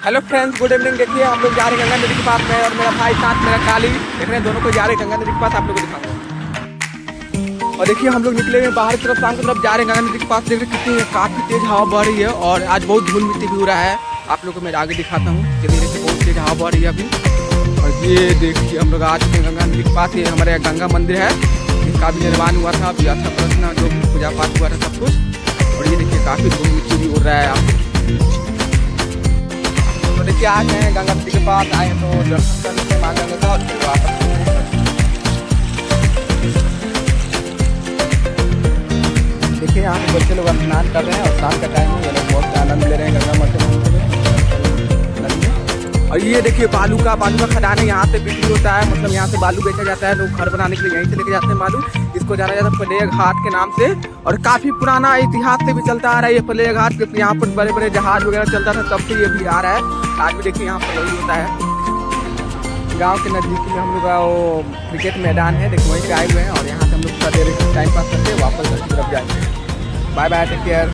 Hello friends, good evening. देखिए हम लोग जा रहे हैं गंगा नदी के पास में और मेरा भाई साथ मेरा काली देख रहे हैं, दोनों को जा रहे हैं गंगा नदी के पास। आप लोगों को दिखाऊंगा। और देखिए हम लोग निकले हुए बाहर की तरफ, शाम की तरफ जा रहे हैं गंगा नदी के पास। देख रहे कितनी काफ़ी तेज हवा बह रही है और आज बहुत धूल मिट्टी भी हो रहा है। आप लोगों को मैं आगे दिखाता हूँ। चलिए देखिए बहुत तेज हवा बह रही है अभी। और ये देखिए हम लोग आ चुके हैं गंगा नदी के पास। ये हमारे यहाँ गंगा मंदिर है, इसका भी निर्माण हुआ था अभी अच्छा प्रश्न जो पूजा पाठ हुआ था सब कुछ। और ये देखिए काफ़ी धूल मिट्टी भी उड़ रहा है। आप तो देखिए आ गए हैं गंगा नदी के पास, आए तो दर्शन करने के माँ गंगा का और फिर वापस। देखिए यहाँ पे बच्चे लोग स्नान कर रहे हैं और शाम का टाइम है, ये लोग बहुत आनंद ले रहे हैं गंगा माता नदी में। और ये देखिए बालू का खदान है, यहाँ से बिक्री होता है, मतलब यहाँ से बालू बेचा जाता है। लोग घर बनाने के लिए यहीं से लेके जाते हैं बालू। इसको जाना जाता है प्लेग घाट के नाम से और काफ़ी पुराना इतिहास से भी चलता आ रहा है ये प्लेग घाट, क्योंकि यहाँ पर बड़े बड़े जहाज वगैरह चलता था तब से ये भी आ रहा है। आज भी देखिए यहाँ पर वही होता है। गांव के नज़दीक में हम लोग का वो क्रिकेट मैदान है, देखिए वहीं पे आए हुए हैं और यहाँ से हम लोग थोड़ा देर टाइम पास करके वापस घर की तरफ जाएंगे। Bye bye, take care.